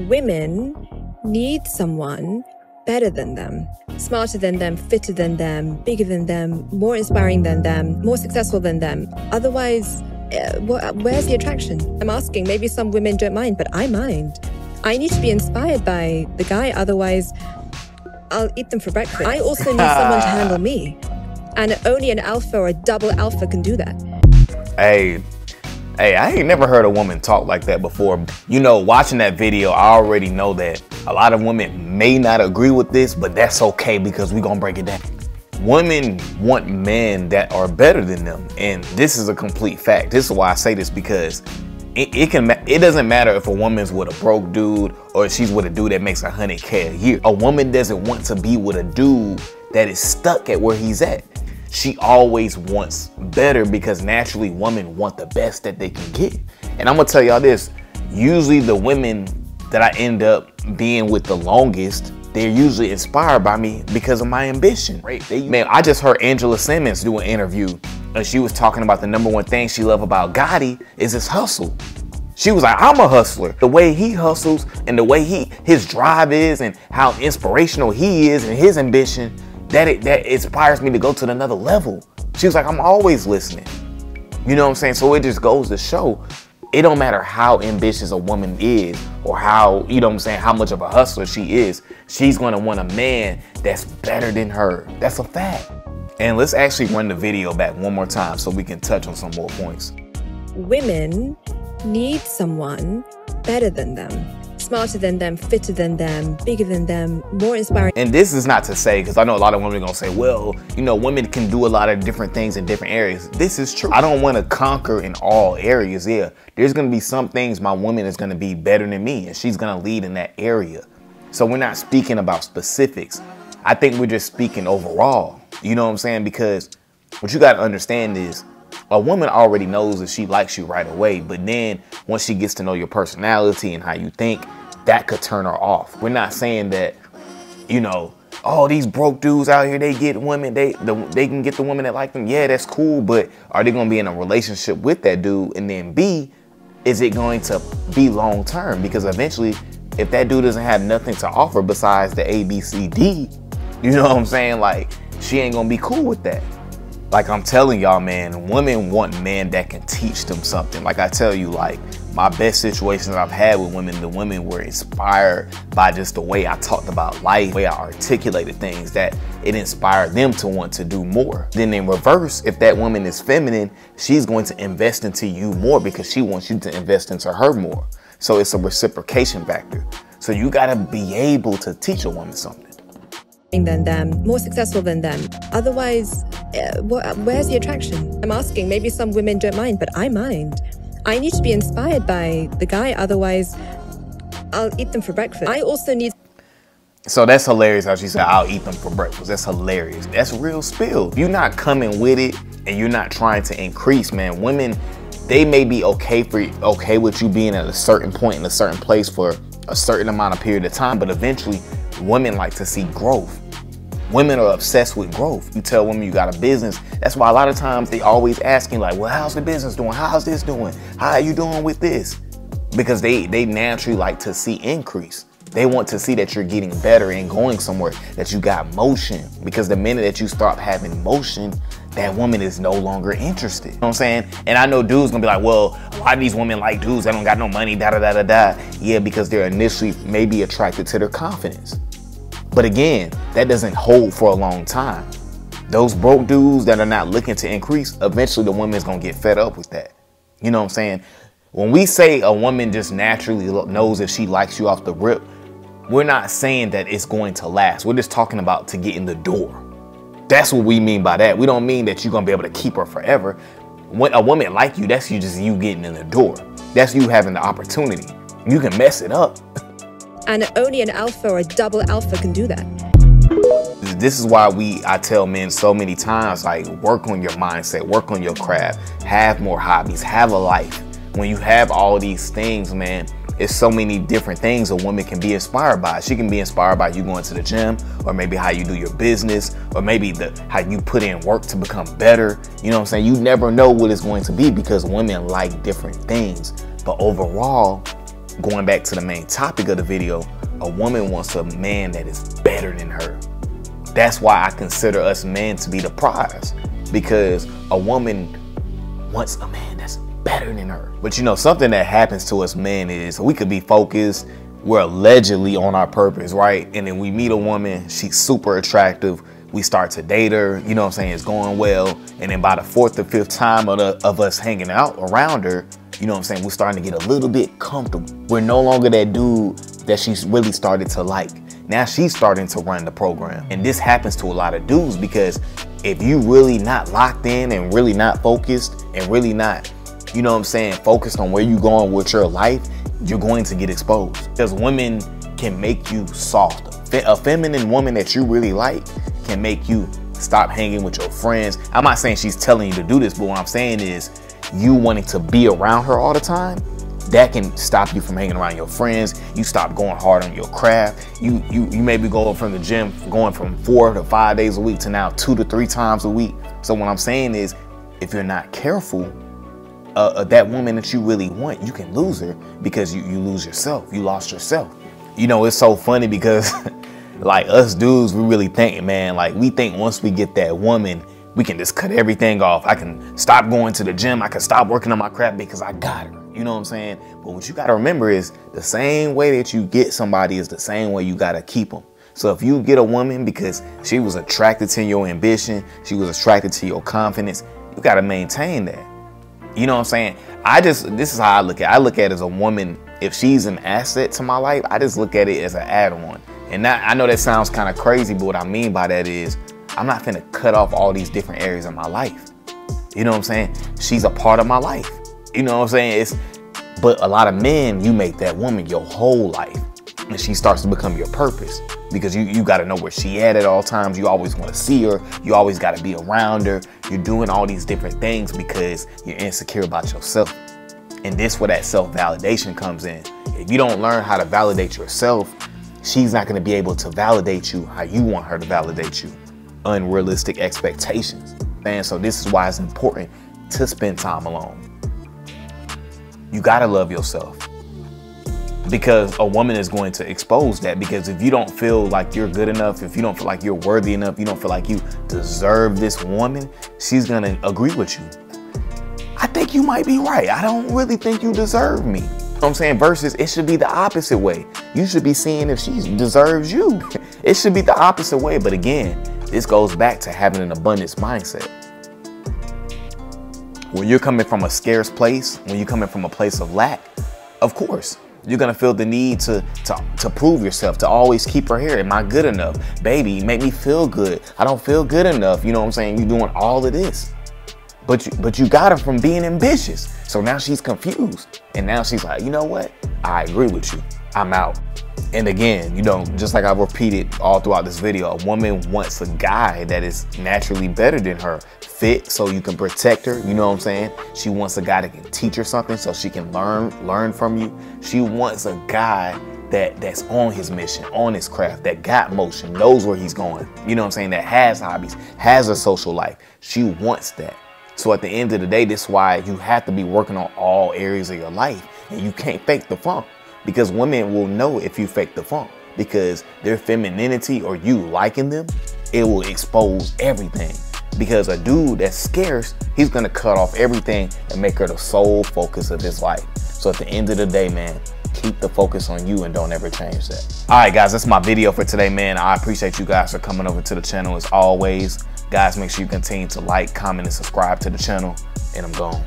Women need someone better than them, smarter than them, fitter than them, bigger than them, more inspiring than them, more successful than them. Otherwise, where's the attraction? I'm asking, maybe some women don't mind, but I mind. I need to be inspired by the guy, otherwise I'll eat them for breakfast. I also need someone to handle me. And only an alpha or a double alpha can do that. Hey, I ain't never heard a woman talk like that before. You know, watching that video, I already know that a lot of women may not agree with this, but that's okay because we're gonna break it down. Women want men that are better than them, and this is a complete fact. This is why I say this, because it doesn't matter if a woman's with a broke dude or if she's with a dude that makes $100K a year. A woman doesn't want to be with a dude that is stuck at where he's at. She always wants better because naturally women want the best that they can get. And I'm gonna tell y'all this, usually the women that I end up being with the longest, they're usually inspired by me because of my ambition. Man, I just heard Angela Simmons do an interview and she was talking about the #1 thing she loved about Gotti is his hustle. She was like, I'm a hustler. The way he hustles and the way his drive is and how inspirational he is and his ambition, that inspires me to go to another level. She was like, I'm always listening. You know what I'm saying? So it just goes to show, it don't matter how ambitious a woman is or how, you know what I'm saying, how much of a hustler she is, she's gonna want a man that's better than her. That's a fact. And let's actually run the video back one more time so we can touch on some more points. Women need someone better than them, smarter than them, fitter than them, bigger than them, more inspiring. And this is not to say, because I know a lot of women are gonna say, well, you know, women can do a lot of different things in different areas. This is true. I don't want to conquer in all areas. Yeah, there's gonna be some things my woman is gonna be better than me and she's gonna lead in that area. So we're not speaking about specifics. I think we're just speaking overall. You know what I'm saying? Because what you gotta understand is, a woman already knows that she likes you right away, but then once she gets to know your personality and how you think, that could turn her off. We're not saying that, you know, oh, these broke dudes out here, they get women, they can get the women that like them. Yeah, that's cool, but are they gonna be in a relationship with that dude? And then B, is it going to be long term? Because eventually, if that dude doesn't have nothing to offer besides the A, B, C, D, you know what I'm saying? Like, she ain't gonna be cool with that. Like I'm telling y'all, man, women want men that can teach them something. Like I tell you, like my best situations I've had with women, the women were inspired by just the way I talked about life, the way I articulated things, that it inspired them to want to do more. Then in reverse, if that woman is feminine, she's going to invest into you more because she wants you to invest into her more. So it's a reciprocation factor. So you gotta be able to teach a woman something. Than them, more successful than them. Otherwise, where's the attraction? I'm asking, maybe some women don't mind, but I mind. I need to be inspired by the guy, otherwise I'll eat them for breakfast. I also need... So that's hilarious how she said, I'll eat them for breakfast. That's hilarious. That's real spill. If you're not coming with it and you're not trying to increase, man, women, they may be okay with you being at a certain point in a certain place for a certain amount of period of time, but eventually women like to see growth. Women are obsessed with growth. You tell women you got a business. That's why a lot of times they always asking like, well, how's the business doing? How's this doing? How are you doing with this? Because they naturally like to see increase. They want to see that you're getting better and going somewhere, that you got motion. Because the minute that you start having motion, that woman is no longer interested. You know what I'm saying? And I know dudes gonna be like, well, a lot of these women like dudes that don't got no money, da-da-da-da-da. Yeah, because they're initially maybe attracted to their confidence. But again, that doesn't hold for a long time. Those broke dudes that are not looking to increase, eventually the woman's gonna get fed up with that. You know what I'm saying? When we say a woman just naturally knows if she likes you off the rip, we're not saying that it's going to last. We're just talking about to get in the door. That's what we mean by that. We don't mean that you're gonna be able to keep her forever. When a woman like you, that's you getting in the door. That's you having the opportunity. You can mess it up. And only an alpha or a double alpha can do that. This is why I tell men so many times, like, work on your mindset, work on your craft, have more hobbies, have a life. When you have all these things, man, it's so many different things a woman can be inspired by. She can be inspired by you going to the gym, or maybe how you do your business, or maybe how you put in work to become better. You know what I'm saying? You never know what it's going to be because women like different things. But overall, going back to the main topic of the video, a woman wants a man that is better than her. That's why I consider us men to be the prize, because a woman wants a man that's better than her. But you know, something that happens to us men is we could be focused, we're allegedly on our purpose, right? And then we meet a woman, she's super attractive, we start to date her, you know what I'm saying, it's going well. And then by the 4th or 5th time of us hanging out around her, you know what I'm saying, we're starting to get a little bit comfortable. We're no longer that dude that she's really started to like. Now she's starting to run the program. And this happens to a lot of dudes, because if you really not locked in and really not focused and really not, you know what I'm saying, focused on where you're going with your life, you're going to get exposed. Because women can make you soft. A feminine woman that you really like can make you stop hanging with your friends. I'm not saying she's telling you to do this, but what I'm saying is you wanting to be around her all the time, that can stop you from hanging around your friends. You stop going hard on your craft. You may be going from the gym, going from 4 to 5 days a week to now 2 to 3 times a week. So what I'm saying is, if you're not careful, that woman that you really want, you can lose her, because you lose yourself. You lost yourself. You know, it's so funny because like us dudes, we really think, man, like we think once we get that woman, we can just cut everything off. I can stop going to the gym. I can stop working on my craft because I got her. You know what I'm saying? But what you got to remember is the same way that you get somebody is the same way you got to keep them. So if you get a woman because she was attracted to your ambition, she was attracted to your confidence, you got to maintain that. You know what I'm saying? This is how I look at it. I look at it as a woman, if she's an asset to my life, I just look at it as an add-on. And I know that sounds kind of crazy, but what I mean by that is I'm not finna cut off all these different areas of my life. You know what I'm saying? She's a part of my life. You know what I'm saying? But a lot of men, you make that woman your whole life, and she starts to become your purpose, because you got to know where she at all times. You always want to see her. You always got to be around her. You're doing all these different things because you're insecure about yourself. And this where that self-validation comes in. If you don't learn how to validate yourself, she's not going to be able to validate you how you want her to validate you. Unrealistic expectations. And so this is why it's important to spend time alone. You got to love yourself, because a woman is going to expose that. Because if you don't feel like you're good enough, if you don't feel like you're worthy enough, you don't feel like you deserve this woman, she's going to agree with you. I think you might be right. I don't really think you deserve me. You know what I'm saying? Versus it should be the opposite way. You should be seeing if she deserves you. It should be the opposite way. But again, this goes back to having an abundance mindset. When you're coming from a scarce place, when you're coming from a place of lack, of course, you're going to feel the need to prove yourself, to always keep her here. Am I good enough? Baby, make me feel good. I don't feel good enough. You know what I'm saying? You're doing all of this. But you got her from being ambitious. So now she's confused. And now she's like, you know what? I agree with you. I'm out. And again, you know, just like I repeated all throughout this video, a woman wants a guy that is naturally better than her. Fit so you can protect her, you know what I'm saying? She wants a guy that can teach her something so she can learn from you. She wants a guy that's on his mission, on his craft, that got motion, knows where he's going. You know what I'm saying? That has hobbies, has a social life. She wants that. So at the end of the day, this is why you have to be working on all areas of your life, and you can't fake the funk, because women will know if you fake the funk, because their femininity or you liking them, it will expose everything. Because a dude that's scarce, he's gonna cut off everything and make her the sole focus of his life. So at the end of the day, man, keep the focus on you and don't ever change that. All right, guys, that's my video for today, man. I appreciate you guys for coming over to the channel as always. Guys, make sure you continue to like, comment, and subscribe to the channel, and I'm gone.